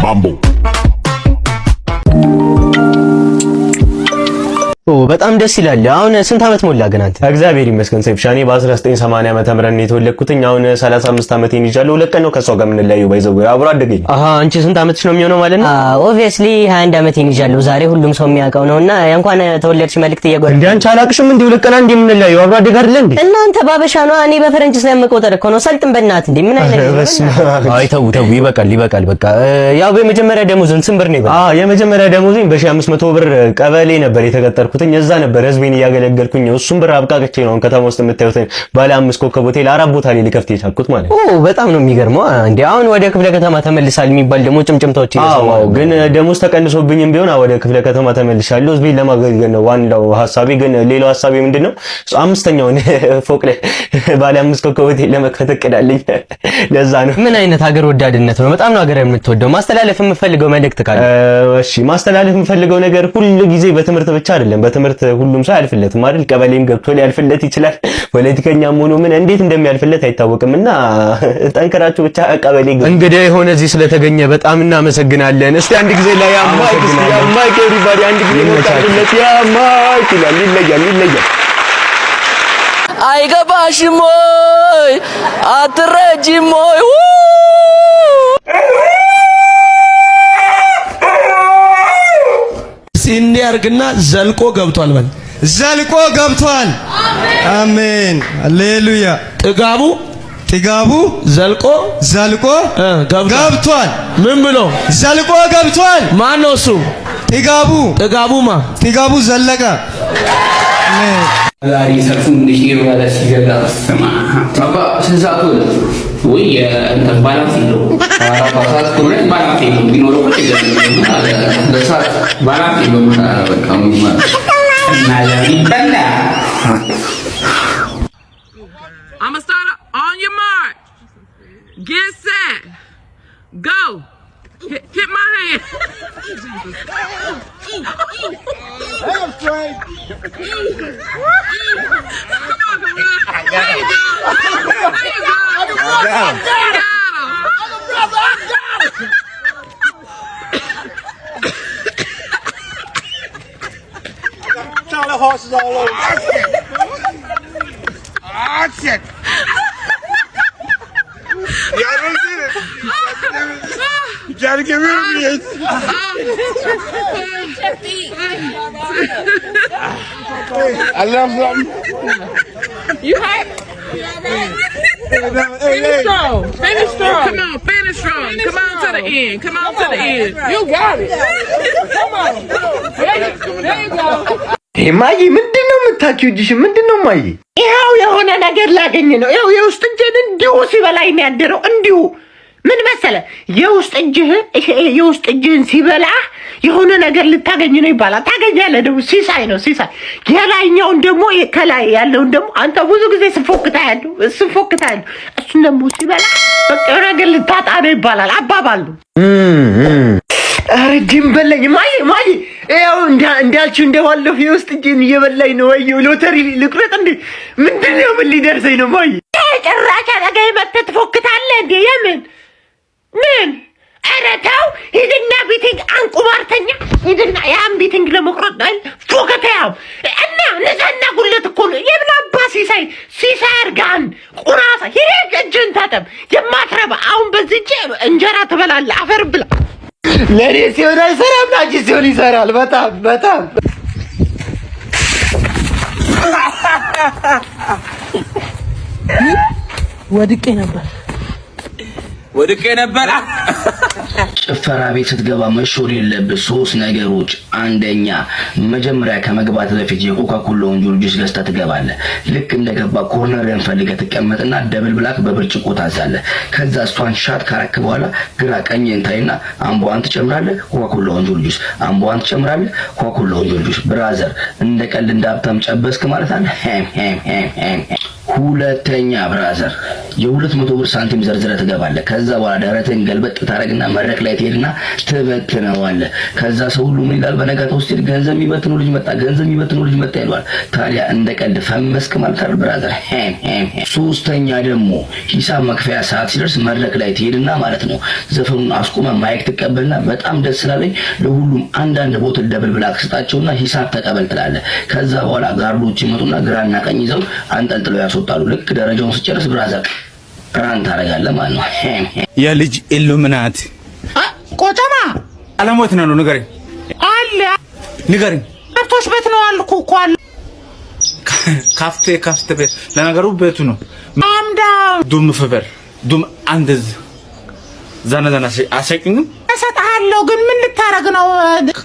Mambo. በጣም ደስ ይላል። አሁን ስንት አመት ሞላ ግን አንተ? እግዚአብሔር ይመስገን ሰይፍሻኔ በ1980 ዓመተ ምህረት ነው የተወለድኩትኝ። አሁን 35 ዓመቴን ይዣለሁ። ሁለት ቀን ነው ከሷ ጋር የምንለያየው። ባይዘው አብሮ አደገኝ። አንቺ ስንት አመትሽ ነው የሚሆነው ማለት ነው? ኦብቪየስሊ 21 አመቴን ይዣለሁ። ዛሬ ሁሉም ሰው የሚያውቀው ነውና እንኳን ተወለድሽ መልእክት እየጎረ እንዴ አንቺ አላቅሽም እንዴ? ሁለት ቀን አንዴ የምንለያየው አብሮ አደግ አይደል እንዴ? እናንተ ባበሻ ነው፣ እኔ በፈረንጅ ስለምቆጠር እኮ ነው። ሰልጥን በእናትህ እንዴ ምን አይነት አይ ተው ይበቃል። በቃ ያው በመጀመሪያ ደሞዝን ስንት ብር ነው ይባል? የመጀመሪያ ደሞዝን በ1500 ብር ቀበሌ ነበር የተቀጠርኩትኝ። እዛ ነበር ህዝቤን እያገለገልኩኝ እሱም ብር አብቃቅቼ ነው ከተማ ውስጥ የምታዩትን ባለ 5 ኮከብ ሆቴል 4 ቦታ ላይ ሊከፍት የቻልኩት ማለት ነው። በጣም ነው የሚገርመው። እንዴ አሁን ወደ ክፍለ ከተማ ተመልሳል የሚባል ደግሞ ጭምጭምታዎች እየሰማሁ ግን ደሞዝ ተቀንሶብኝም ቢሆን ወደ ክፍለ ከተማ ተመልሻለሁ። ህዝቤን ለማገልገል ነው ዋናው ሐሳቤ። ግን ሌላው ሐሳቤ ምንድነው? አምስተኛውን ፎቅ ላይ ባለ 5 ኮከብ ሆቴል ለመክፈት እቅዳለኝ። ለዛ ነው። ምን አይነት ሀገር ወዳድነት ነው! በጣም ነው ሀገር የምትወደው። ማስተላለፍ የምፈልገው መልእክት ካለ? እሺ ማስተላለፍ የምፈልገው ነገር ሁሉ ጊዜ በትምህርት ብቻ አይደለም። በትምህርት ሁሉም ሰው ያልፍለትም አይደል? ቀበሌም ገብቶ ሊያልፍለት ይችላል። ፖለቲከኛም ሆኖ ምን እንዴት እንደሚያልፍለት አይታወቅምና ጠንከራችሁ ብቻ ቀበሌ ገብቶ እንግዲህ የሆነ እዚህ ስለተገኘ በጣም እናመሰግናለን። እስቲ አንድ ጊዜ ላይ ያማይክ ኤቭሪባዲ አንድ ጊዜ ወጣለት ያማይክ ይለያል አይገባሽም ወይ አትረጂም ወይ ሲንዲያርግና ዘልቆ ገብቷል በል ዘልቆ ገብቷል። አሜን ሃሌሉያ። ጥጋቡ ዘልቆ ገብቷል። ምን ብሎ ዘልቆ ገብቷል? ማን ነው እሱ? ጥጋቡ ዘለቀ። ዛሬ ሰልፉን እንዴት ይወራል? ሲገዛ ስማ አባ ስንሳቱ ወይ እንተ ባላንስ ነው አራባሳት ኮሬ ባላንስ ነው ቢኖረው እኮ ይገዛል። ለሳት ባላንስ ነው በቃ እና ያሪበላ I'm gonna start on your mark. Get set. Go. Hit my hand. I'm straight. The horses all over. Shit. You gotta get rid of me. I love something. You hurt? Finish strong. Come on, finish strong. Come on to the end. You got it. Come on. There you go. ማይ ምንድነው የምታኪው? እጅሽ ምንድነው ማይ? ይሄው የሆነ ነገር ላገኝ ነው። ይሄው የውስጥ እጅህን እንዲሁ ሲበላኝ ነው ያደረው። እንዲሁ ምን መሰለ የውስጥ እጅህን ሲበላ የሆነ ነገር ልታገኝ ነው ይባላል። ታገኛለህ ደግሞ ሲሳይ ነው ሲሳይ። የላይኛውን ደግሞ ከላይ ያለውን ደግሞ አንተ ብዙ ጊዜ ስፎክታለሁ እሱን ደግሞ ሲበላ በቃ የሆነ ነገር ልታጣ ነው ይባላል። አባባል ነው። አረጅም በለኝ ማይ ይሄው እንዳልችው እንደዋለሁ የውስጥ እጅን እየበላኝ ነው። ወይ ሎተሪ ልቁረጥ እንዴ? ምንድነው? ምን ሊደርሰኝ ነው? ማይ ጭራሽ አጠገቤ መተህ ትፎክታለህ እንዴ? የምን ምን? ኧረ ተው ሂድና ቤቲንግ አንቁማርተኛ ሂድና ያን ቤቲንግ ለመቁረጥ ነው ፎከታው እና ንጽህና ጉለት እኮ ነው። የምን አባ ሲሳይ አርጋን ቁራሳ ሂድ እጅን ታጠብ የማትረባ። አሁን በዚህ እጅ እንጀራ ትበላለህ። አፈር ብላ። ለኔ ሲሆን አይሰራም፣ ላንቺ ሲሆን ይሰራል። በጣም ወድቄ ነበር። ጭፈራ ቤት ስትገባ መሾር የለብህ 3 ነገሮች። አንደኛ መጀመሪያ ከመግባት በፊት የኮካ ኮላውን ጁስ ገዝተህ ትገባለህ። ልክ እንደገባ ኮርነርን ፈልገህ ትቀመጥና ደብል ብላክ በብርጭቆ ታዛለህ። ከዛ እሷን ሻት ካረክ በኋላ ግራ ቀኝን ታይና አምቧን ትጨምራለህ፣ ኮካ ኮላውን ጁስ አምቧን ትጨምራለህ፣ ኮካ ኮላውን ጁስ። ብራዘር እንደ ቀልድ እንዳብታም ጨበስክ ማለት አለ። ሁለተኛ ብራዘር የ200 ብር ሳንቲም ዘርዝረህ ትገባለህ። ከዛ በኋላ ደረትህን ገልበጥ ታረግና መድረክ ላይ ትሄድና ትበትነዋለህ። ከዛ ሰው ሁሉ ምን ይላል? በነጋታው ውስጥ ገንዘብ የሚበትነው ልጅ መጣ፣ ገንዘብ የሚበትነው ልጅ መጣ ይሏል። ታዲያ እንደ ቀልድ ፈመስክ ማለት አይደል ብራዘር? ሶስተኛ ደግሞ ሂሳብ መክፈያ ሰዓት ሲደርስ መድረክ ላይ ትሄድና ማለት ነው ዘፈኑን አስቆመ ማይክ ትቀበልና በጣም ደስ ስላለኝ ለሁሉም አንዳንድ ቦትል ደብል ብላክ ስጣቸውና ሂሳብ ተቀበል ትላለህ። ከዛ በኋላ ጋርዶች ይመጡና ግራና ቀኝ ይዘው አንጠልጥለው ያስወጣሉ። ልክ ደረጃውን ስጨርስ ብራዘር ራን ታረጋለህ ማለት ነው። የልጅ ኢሉሚናቲ ቆጨማ አለሞት ነው ንገረኝ አለ ንገረኝ። ከብቶች ቤት ነው አልኩ እኮ አለ። ካፍቴ ቤት ለነገሩ ቤቱ ነው። አምዳ ዱም ፍበር ዱም አንደዝ ዘና አሰቂኝ እሰጥሃለሁ። ግን ምን ልታረግ ነው?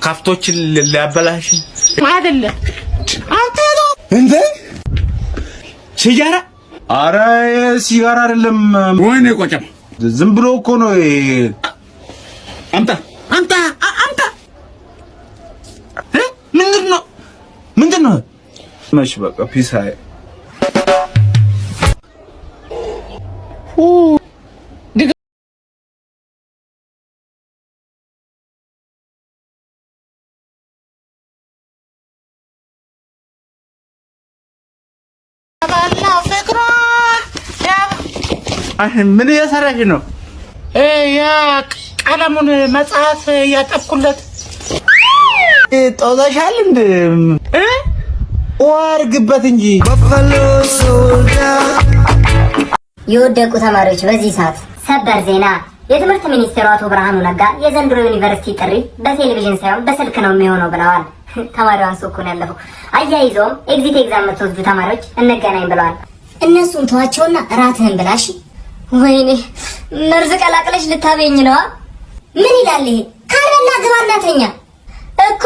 ካፍቶችን ሊያበላሽ አይደለም አንተ ነው እንዴ? ሲጋራ? ኧረ ሲጋራ አይደለም። ወይኔ ቆጨማ ዝም ብሎ እኮ ነው። አምጣ ምንድን ነው? መች በቃ ፒስ አይ ምን እየሰራሽ ነው? ያ ቀለሙን መጽሐፍ ያጠብኩለት ጦዘሻል እንደ ወርግበት እንጂ የወደቁ ተማሪዎች በዚህ ሰዓት ሰበር ዜና። የትምህርት ሚኒስቴሩ አቶ ብርሃኑ ነጋ የዘንድሮ ዩኒቨርሲቲ ጥሪ በቴሌቪዥን ሳይሆን በስልክ ነው የሚሆነው ብለዋል። ተማሪዋን ሱኩን ያለፈው አያይዘውም ኤግዚት ኤግዛም የምትወስዱ ተማሪዎች እንገናኝ ብለዋል። እነሱን ተዋቸውና ራትህን ብላሽ። ወይኔ መርዝ ቀላቅለሽ ልታበኝ ነዋ። ምን ይላል ይሄ? ካረና ግባ እናተኛ እኮ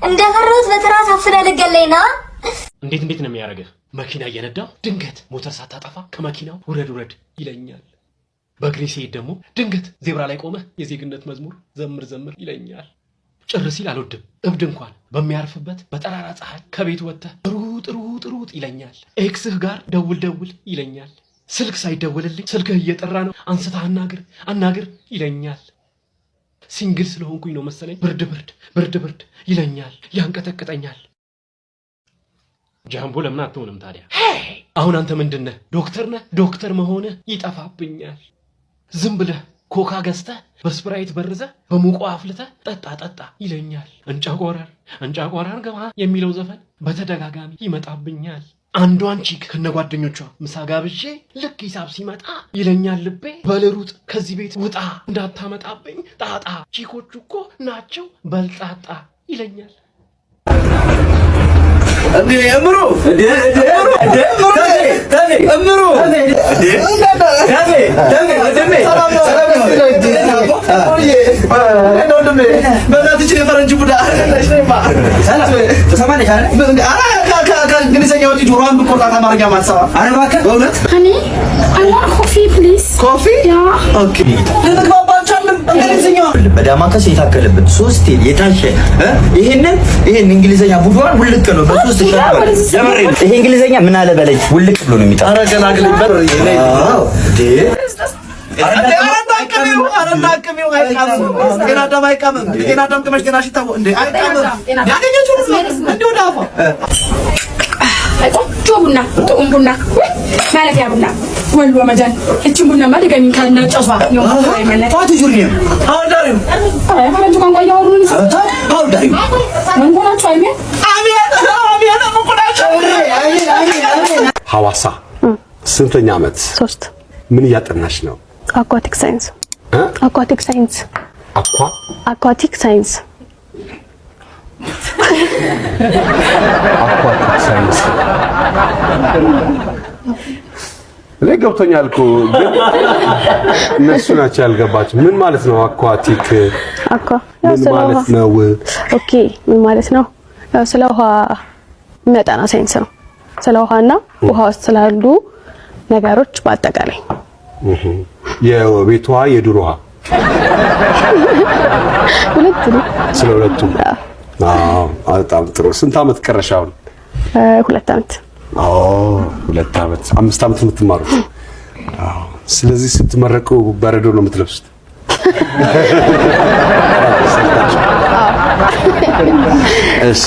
እንደፈራሁት በትራስ አፍነ ልገለኝ ነዋ። እንዴት ነው የሚያደርገው? መኪና እየነዳው ድንገት ሞተር ሳታጠፋ ከመኪናው ውረድ ይለኛል። በእግሬ ሲሄድ ደግሞ ድንገት ዜብራ ላይ ቆመ የዜግነት መዝሙር ዘምር ይለኛል። ጭር ሲል አልወድም። እብድ እንኳን በሚያርፍበት በጠራራ ፀሐይ ከቤት ወጥተህ ሩጥ ይለኛል። ኤክስህ ጋር ደውል ይለኛል። ስልክ ሳይደወልልኝ ስልክህ እየጠራ ነው አንስተህ አናግር ይለኛል። ሲንግል ስለሆንኩኝ ነው መሰለኝ ብርድ ይለኛል፣ ያንቀጠቅጠኛል። ጃምቦ ለምን አትሆንም ታዲያ? አሁን አንተ ምንድነህ? ዶክተር ነህ? ዶክተር መሆንህ ይጠፋብኛል። ዝም ብለህ ኮካ ገዝተህ በስፕራይት በርዘህ በሙቆ አፍልተህ ጠጣ ይለኛል። እንጫቆራር ገባ የሚለው ዘፈን በተደጋጋሚ ይመጣብኛል። አንዷን ቺክ ከነጓደኞቿ ምሳ ጋብዤ ልክ ሂሳብ ሲመጣ ይለኛል ልቤ በልሩጥ ከዚህ ቤት ውጣ እንዳታመጣብኝ ጣጣ፣ ቺኮቹ እኮ ናቸው በልጣጣ ይለኛል። በዳማከስ የታከለበት ሶስት የታሸ ይሄን እንግሊዘኛ ቡድዋን ውልቅ ነው በሶስት ሸራ ይሄ እንግሊዘኛ ምን አለ በለኝ ውልቅ ብሎ ነው የሚጣ አረገላግልኝ በር ቡና ጥቁም ቡና ማለት ያ ቡና ወልዶ መጃን እቺ ቡና ማለት ገሚ ካልና ጨሷ ነው ማለት ፋቱ ጁርኒ አውዳሪው ፈረንጅ ቋንቋ ያወሩ ነው አውዳሪው ምን ሆናችሁ አይሜ አሚያ ተቆጣቸው ሐዋሳ ስንተኛ ዓመት? 3 ምን እያጠናሽ ነው? አኳቲክ ሳይንስ አኳቲክ ሳይንስ አኳቲክ ሳይንስ እኔ ገብቶኛል እኮ ግን እነሱ ናቸው ያልገባቸው። ምን ማለት ነው አኳቲክ? ምን ማለት ነው? ኦኬ ምን ማለት ነው? ስለ ውሃ የሚያጠና ሳይንስ ነው። ስለ ውሃና ውሃ ውስጥ ስላሉ ነገሮች በአጠቃላይ የቤት ውሃ የዱር ውሃ ሁለቱም ስለ ሁለቱም። አዎ በጣም ጥሩ። ስንት ዓመት ቀረሽ አሁን? 2 ዓመት። 2 ዓመት 5 ዓመት የምትማሩት አዎ ስለዚህ ስትመረቁ በረዶ ነው የምትለብሱት እሺ